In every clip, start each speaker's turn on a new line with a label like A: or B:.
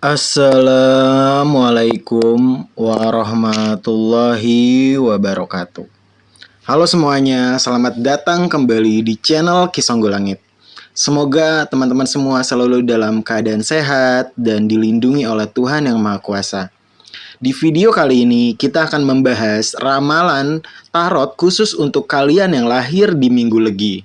A: Assalamualaikum warahmatullahi wabarakatuh. Halo semuanya, selamat datang kembali di channel Kisonggo Langit. Semoga teman-teman semua selalu dalam keadaan sehat dan dilindungi oleh Tuhan Yang Maha Kuasa. Di video kali ini kita akan membahas ramalan tarot khusus untuk kalian yang lahir di Minggu Legi.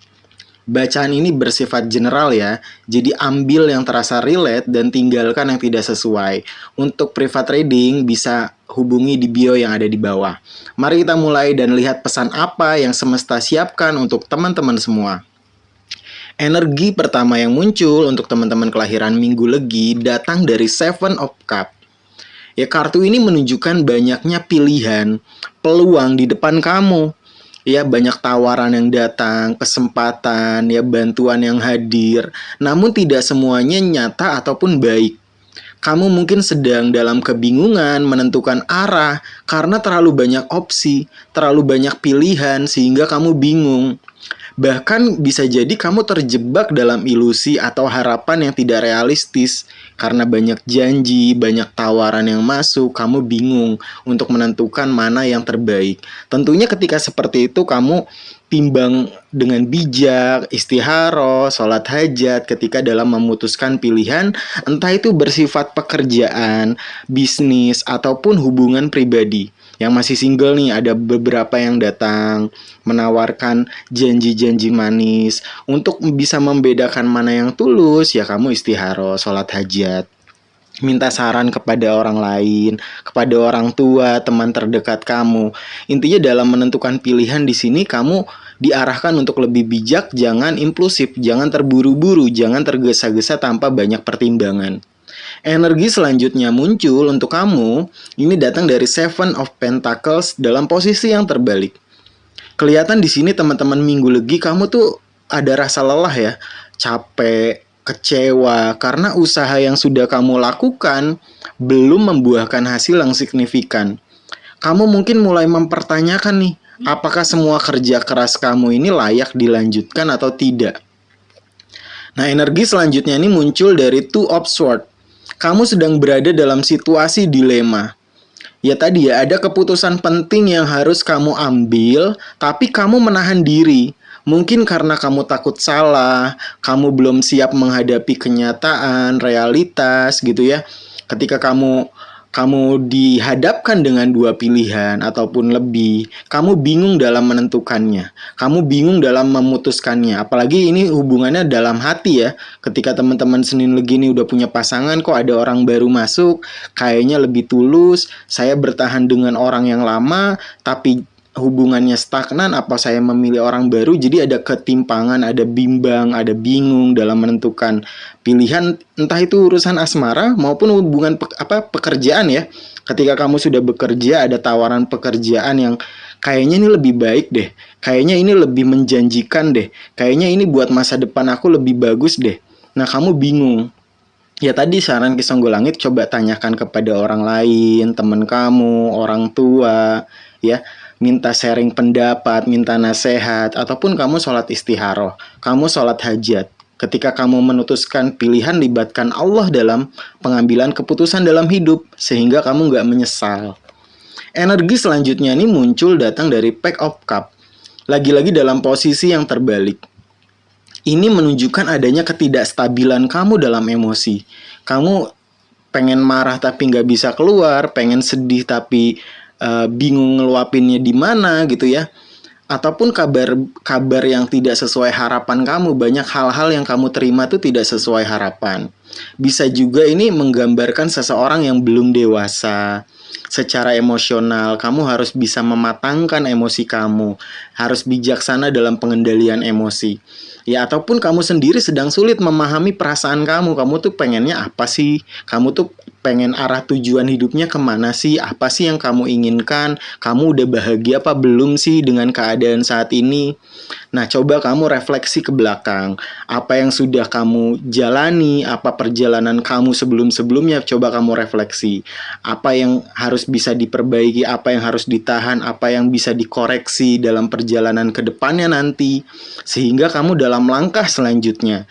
A: Bacaan ini bersifat general ya, jadi ambil yang terasa relate dan tinggalkan yang tidak sesuai. Untuk private reading bisa hubungi di bio yang ada di bawah. Mari kita mulai dan lihat pesan apa yang semesta siapkan untuk teman-teman semua. Energi pertama yang muncul untuk teman-teman kelahiran Minggu Legi datang dari Seven of Cups. Ya, kartu ini menunjukkan banyaknya pilihan, peluang di depan kamu. Ya, banyak tawaran yang datang, kesempatan, ya bantuan yang hadir. Namun tidak semuanya nyata ataupun baik. Kamu mungkin sedang dalam kebingungan menentukan arah karena terlalu banyak opsi, terlalu banyak pilihan sehingga kamu bingung. Bahkan bisa jadi kamu terjebak dalam ilusi atau harapan yang tidak realistis. Karena banyak janji, banyak tawaran yang masuk, kamu bingung untuk menentukan mana yang terbaik. Tentunya ketika seperti itu kamu timbang dengan bijak, istikharah, sholat hajat ketika dalam memutuskan pilihan, entah itu bersifat pekerjaan, bisnis, ataupun hubungan pribadi. Yang masih single nih, ada beberapa yang datang menawarkan janji-janji manis. Untuk bisa membedakan mana yang tulus, ya kamu istikharah, sholat hajat, minta saran kepada orang lain, kepada orang tua, teman terdekat kamu. Intinya dalam menentukan pilihan di sini kamu diarahkan untuk lebih bijak, jangan impulsif, jangan terburu-buru, jangan tergesa-gesa tanpa banyak pertimbangan. Energi selanjutnya muncul untuk kamu, ini datang dari Seven of Pentacles dalam posisi yang terbalik. Kelihatan di sini teman-teman Minggu Legi kamu tuh ada rasa lelah ya, capek, kecewa karena usaha yang sudah kamu lakukan belum membuahkan hasil yang signifikan. Kamu mungkin mulai mempertanyakan nih, apakah semua kerja keras kamu ini layak dilanjutkan atau tidak? Nah, energi selanjutnya ini muncul dari Two of Swords. Kamu sedang berada dalam situasi dilema. Ya tadi ya, ada keputusan penting yang harus kamu ambil, tapi kamu menahan diri. Mungkin karena kamu takut salah, kamu belum siap menghadapi kenyataan, realitas gitu ya. Ketika kamu dihadapkan dengan dua pilihan ataupun lebih, kamu bingung dalam menentukannya, kamu bingung dalam memutuskannya. Apalagi ini hubungannya dalam hati ya. Ketika teman-teman Senin Legi ini udah punya pasangan, kok ada orang baru masuk, kayaknya lebih tulus. Saya bertahan dengan orang yang lama, tapi hubungannya stagnan, apa saya memilih orang baru? Jadi ada ketimpangan, ada bimbang, ada bingung dalam menentukan pilihan, entah itu urusan asmara maupun hubungan pekerjaan ya. Ketika kamu sudah bekerja, ada tawaran pekerjaan yang kayaknya ini lebih baik deh, kayaknya ini lebih menjanjikan deh, kayaknya ini buat masa depan aku lebih bagus deh. Nah, kamu bingung. Ya tadi saran Kisonggo Langit, coba tanyakan kepada orang lain, teman kamu, orang tua, ya. Minta sharing pendapat, minta nasihat, ataupun kamu sholat istikharah, kamu sholat hajat. Ketika kamu memutuskan pilihan, libatkan Allah dalam pengambilan keputusan dalam hidup, sehingga kamu nggak menyesal. Energi selanjutnya ini muncul datang dari Pack of Cups. Lagi-lagi dalam posisi yang terbalik. Ini menunjukkan adanya ketidakstabilan kamu dalam emosi. Kamu pengen marah tapi nggak bisa keluar, pengen sedih tapi bingung ngeluapinnya di mana gitu ya. Ataupun kabar yang tidak sesuai harapan kamu, banyak hal-hal yang kamu terima tuh tidak sesuai harapan. Bisa juga ini menggambarkan seseorang yang belum dewasa secara emosional. Kamu harus bisa mematangkan emosi kamu, harus bijaksana dalam pengendalian emosi. Ya, ataupun kamu sendiri sedang sulit memahami perasaan kamu. Kamu tuh pengennya apa sih? Kamu tuh pengen arah tujuan hidupnya kemana sih? Apa sih yang kamu inginkan? Kamu udah bahagia apa belum sih dengan keadaan saat ini? Nah, coba kamu refleksi ke belakang. Apa yang sudah kamu jalani? Apa perjalanan kamu sebelum-sebelumnya? Coba kamu refleksi. Apa yang harus bisa diperbaiki? Apa yang harus ditahan? Apa yang bisa dikoreksi dalam perjalanan ke depannya nanti? Sehingga kamu dalam langkah selanjutnya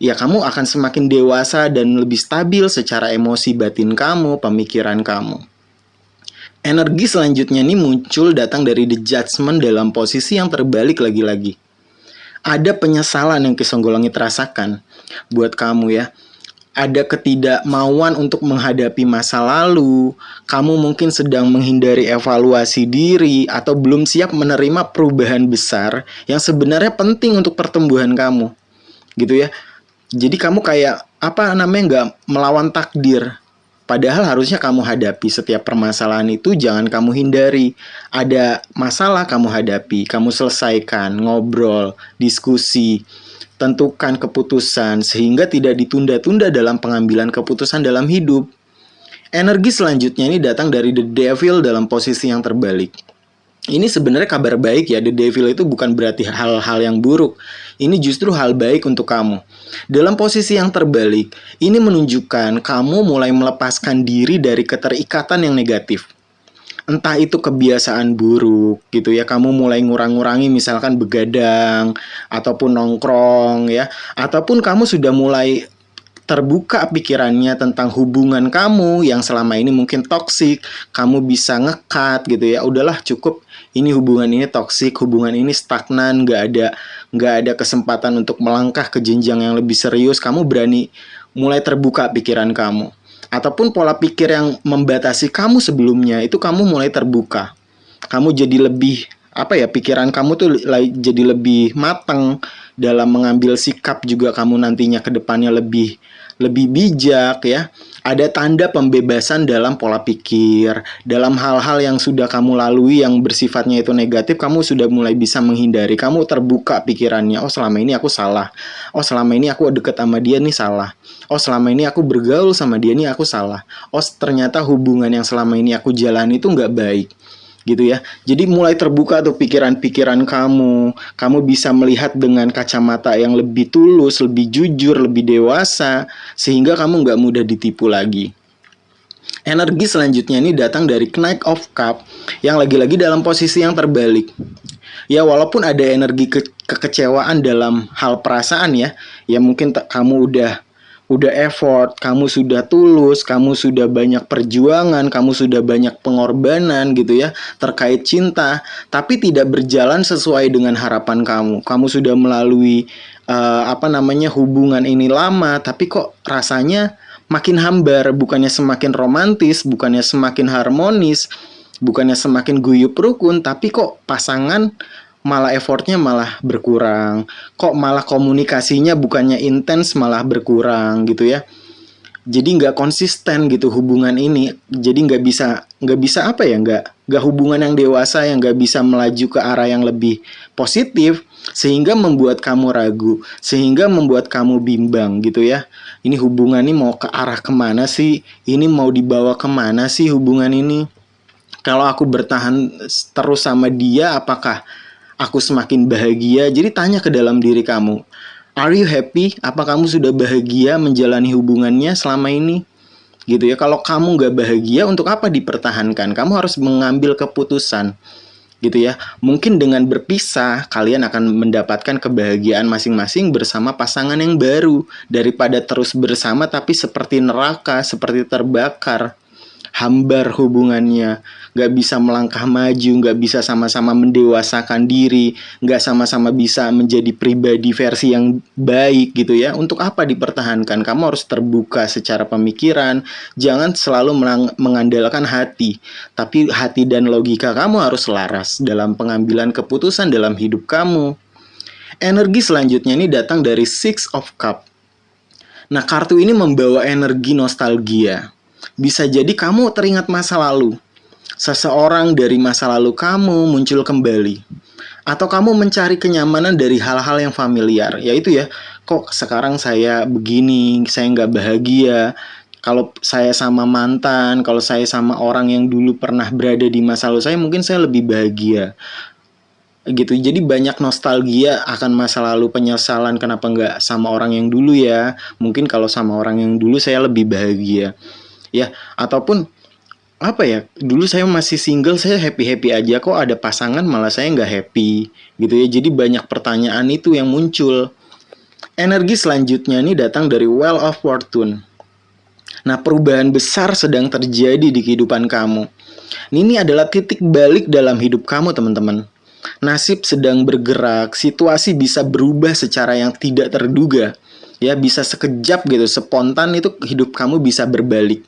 A: ya kamu akan semakin dewasa dan lebih stabil secara emosi batin kamu, pemikiran kamu. Energi selanjutnya ini muncul datang dari the judgment dalam posisi yang terbalik lagi-lagi. Ada penyesalan yang Kisonggolangit rasakan buat kamu ya. Ada ketidakmauan untuk menghadapi masa lalu, kamu mungkin sedang menghindari evaluasi diri, atau belum siap menerima perubahan besar yang sebenarnya penting untuk pertumbuhan kamu. Gitu ya. Jadi kamu kayak, nggak melawan takdir. Padahal harusnya kamu hadapi setiap permasalahan itu, jangan kamu hindari. Ada masalah kamu hadapi, kamu selesaikan, ngobrol, diskusi, tentukan keputusan sehingga tidak ditunda-tunda dalam pengambilan keputusan dalam hidup. Energi selanjutnya ini datang dari the devil dalam posisi yang terbalik. Ini sebenarnya kabar baik ya, the devil itu bukan berarti hal-hal yang buruk. Ini justru hal baik untuk kamu. Dalam posisi yang terbalik, ini menunjukkan kamu mulai melepaskan diri dari keterikatan yang negatif. Entah itu kebiasaan buruk gitu ya, kamu mulai ngurang-ngurangi misalkan begadang ataupun nongkrong ya, ataupun kamu sudah mulai terbuka pikirannya tentang hubungan kamu yang selama ini mungkin toksik, kamu bisa ngekat gitu ya, udahlah cukup, ini hubungan ini toksik, hubungan ini stagnan, nggak ada kesempatan untuk melangkah ke jenjang yang lebih serius. Kamu berani mulai terbuka pikiran kamu. Ataupun pola pikir yang membatasi kamu sebelumnya, itu kamu mulai terbuka. Kamu jadi lebih, pikiran kamu tuh jadi lebih matang dalam mengambil sikap juga, kamu nantinya ke depannya lebih bijak ya. Ada tanda pembebasan dalam pola pikir, dalam hal-hal yang sudah kamu lalui yang bersifatnya itu negatif, kamu sudah mulai bisa menghindari. Kamu terbuka pikirannya, oh selama ini aku salah, oh selama ini aku deket sama dia nih salah, oh selama ini aku bergaul sama dia nih aku salah, oh ternyata hubungan yang selama ini aku jalani itu nggak baik gitu ya. Jadi mulai terbuka tuh pikiran-pikiran kamu bisa melihat dengan kacamata yang lebih tulus, lebih jujur, lebih dewasa, sehingga kamu nggak mudah ditipu lagi. Energi selanjutnya ini datang dari Knight of Cup yang lagi-lagi dalam posisi yang terbalik. Ya walaupun ada energi kekecewaan dalam hal perasaan ya mungkin kamu udah effort, kamu sudah tulus, kamu sudah banyak perjuangan, kamu sudah banyak pengorbanan gitu ya terkait cinta, tapi tidak berjalan sesuai dengan harapan kamu. Kamu sudah melalui hubungan ini lama, tapi kok rasanya makin hambar, bukannya semakin romantis, bukannya semakin harmonis, bukannya semakin guyup rukun, tapi kok pasangan malah effortnya malah berkurang, kok malah komunikasinya bukannya intens malah berkurang gitu ya. Jadi nggak konsisten gitu hubungan ini, jadi nggak bisa nggak hubungan yang dewasa yang nggak bisa melaju ke arah yang lebih positif, sehingga membuat kamu ragu, sehingga membuat kamu bimbang gitu ya. Ini hubungan ini mau ke arah kemana sih? Ini mau dibawa kemana sih hubungan ini? Kalau aku bertahan terus sama dia, apakah aku semakin bahagia? Jadi tanya ke dalam diri kamu, are you happy? Apa kamu sudah bahagia menjalani hubungannya selama ini? Gitu ya. Kalau kamu nggak bahagia, untuk apa dipertahankan? Kamu harus mengambil keputusan. Gitu ya. Mungkin dengan berpisah, kalian akan mendapatkan kebahagiaan masing-masing bersama pasangan yang baru, daripada terus bersama tapi seperti neraka, seperti terbakar, hambar hubungannya, nggak bisa melangkah maju, nggak bisa sama-sama mendewasakan diri, nggak sama-sama bisa menjadi pribadi versi yang baik gitu ya. Untuk apa dipertahankan? Kamu harus terbuka secara pemikiran, jangan selalu mengandalkan hati, tapi hati dan logika kamu harus selaras dalam pengambilan keputusan dalam hidup kamu. Energi selanjutnya ini datang dari Six of Cup. Nah, kartu ini membawa energi nostalgia. Bisa jadi kamu teringat masa lalu, seseorang dari masa lalu kamu muncul kembali, atau kamu mencari kenyamanan dari hal-hal yang familiar, yaitu ya, kok sekarang saya begini, saya nggak bahagia. Kalau saya sama mantan, kalau saya sama orang yang dulu pernah berada di masa lalu saya, mungkin saya lebih bahagia gitu. Jadi banyak nostalgia akan masa lalu, penyesalan kenapa nggak sama orang yang dulu ya, mungkin kalau sama orang yang dulu saya lebih bahagia ya. Ataupun dulu saya masih single, saya happy-happy aja, kok ada pasangan malah saya nggak happy gitu ya. Jadi banyak pertanyaan itu yang muncul. Energi selanjutnya ini datang dari Wheel of Fortune. Nah, perubahan besar sedang terjadi di kehidupan kamu. Ini adalah titik balik dalam hidup kamu, teman-teman. Nasib sedang bergerak, situasi bisa berubah secara yang tidak terduga. Ya, bisa sekejap gitu, spontan itu hidup kamu bisa berbalik.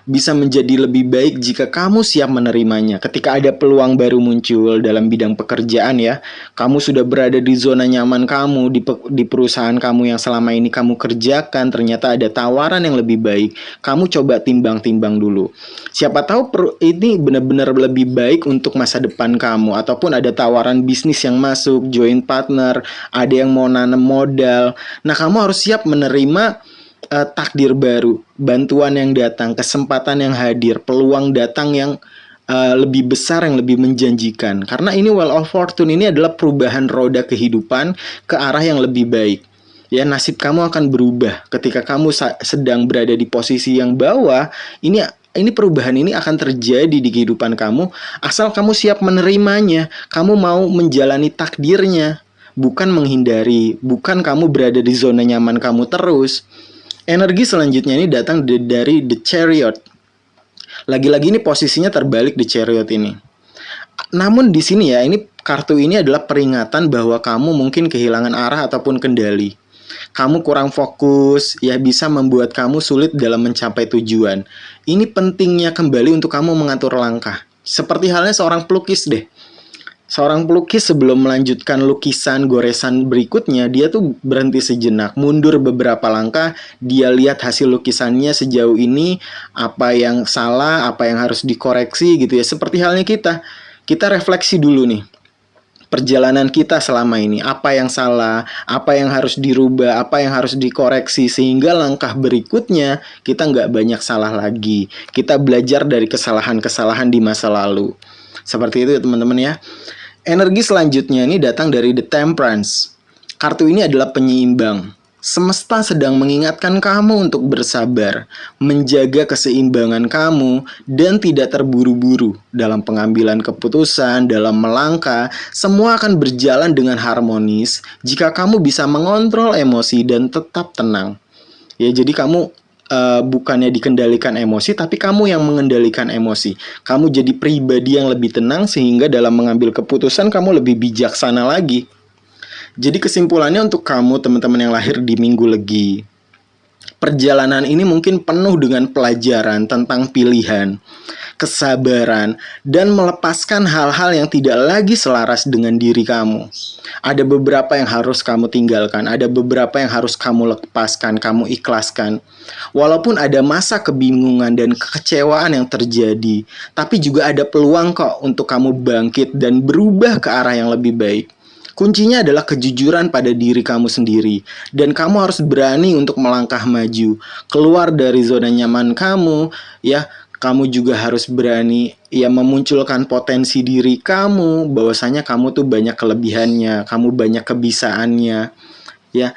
A: Bisa menjadi lebih baik jika kamu siap menerimanya. Ketika ada peluang baru muncul dalam bidang pekerjaan ya, kamu sudah berada di zona nyaman kamu, di perusahaan kamu yang selama ini kamu kerjakan, ternyata ada tawaran yang lebih baik. Kamu coba timbang-timbang dulu. Siapa tahu ini benar-benar lebih baik untuk masa depan kamu. Ataupun ada tawaran bisnis yang masuk, joint partner, ada yang mau nanam modal. Nah, kamu harus siap menerima takdir baru, bantuan yang datang, kesempatan yang hadir, peluang datang yang lebih besar, yang lebih menjanjikan. Karena ini Wheel of Fortune ini adalah perubahan roda kehidupan ke arah yang lebih baik. Ya, nasib kamu akan berubah ketika kamu sedang berada di posisi yang bawah. Ini perubahan ini akan terjadi di kehidupan kamu asal kamu siap menerimanya. Kamu mau menjalani takdirnya, bukan menghindari, bukan kamu berada di zona nyaman kamu terus. Energi selanjutnya ini datang dari The Chariot. Lagi-lagi ini posisinya terbalik The Chariot ini. Namun di sini ya, ini kartu ini adalah peringatan bahwa kamu mungkin kehilangan arah ataupun kendali. Kamu kurang fokus, ya bisa membuat kamu sulit dalam mencapai tujuan. Ini pentingnya kembali untuk kamu mengatur langkah. Seperti halnya seorang pelukis deh. Seorang pelukis sebelum melanjutkan lukisan goresan berikutnya, dia tuh berhenti sejenak, mundur beberapa langkah, dia lihat hasil lukisannya sejauh ini, apa yang salah, apa yang harus dikoreksi gitu ya. Seperti halnya kita refleksi dulu nih, perjalanan kita selama ini, apa yang salah, apa yang harus dirubah, apa yang harus dikoreksi, sehingga langkah berikutnya kita nggak banyak salah lagi. Kita belajar dari kesalahan-kesalahan di masa lalu. Seperti itu ya teman-teman ya. Energi selanjutnya ini datang dari The Temperance. Kartu ini adalah penyeimbang. Semesta sedang mengingatkan kamu untuk bersabar, menjaga keseimbangan kamu, dan tidak terburu-buru dalam pengambilan keputusan, dalam melangkah. Semua akan berjalan dengan harmonis jika kamu bisa mengontrol emosi dan tetap tenang. Ya, jadi kamu bukannya dikendalikan emosi, tapi kamu yang mengendalikan emosi. Kamu jadi pribadi yang lebih tenang sehingga dalam mengambil keputusan kamu lebih bijaksana lagi. Jadi kesimpulannya untuk kamu teman-teman yang lahir di Minggu Legi, perjalanan ini mungkin penuh dengan pelajaran tentang pilihan, kesabaran, dan melepaskan hal-hal yang tidak lagi selaras dengan diri kamu. Ada beberapa yang harus kamu tinggalkan, ada beberapa yang harus kamu lepaskan, kamu ikhlaskan. Walaupun ada masa kebingungan dan kekecewaan yang terjadi, tapi juga ada peluang kok untuk kamu bangkit dan berubah ke arah yang lebih baik. Kuncinya adalah kejujuran pada diri kamu sendiri, dan kamu harus berani untuk melangkah maju, keluar dari zona nyaman kamu, ya. Kamu juga harus berani ya memunculkan potensi diri kamu, bahwasanya kamu tuh banyak kelebihannya, kamu banyak kebisaannya, ya.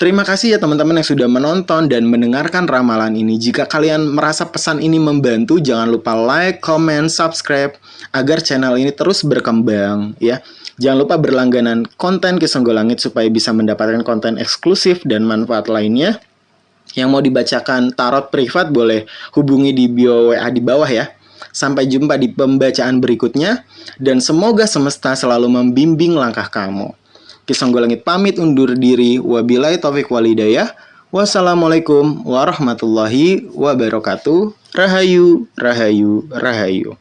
A: Terima kasih ya teman-teman yang sudah menonton dan mendengarkan ramalan ini. Jika kalian merasa pesan ini membantu, jangan lupa like, comment, subscribe agar channel ini terus berkembang ya. Jangan lupa berlangganan konten Ki Songgolangit supaya bisa mendapatkan konten eksklusif dan manfaat lainnya. Yang mau dibacakan tarot privat boleh hubungi di bio WA di bawah ya. Sampai jumpa di pembacaan berikutnya, dan semoga semesta selalu membimbing langkah kamu. Ki Songgolangit pamit undur diri. Wabillahi taufiq walhidayah. Wassalamualaikum warahmatullahi wabarakatuh. Rahayu, rahayu, rahayu.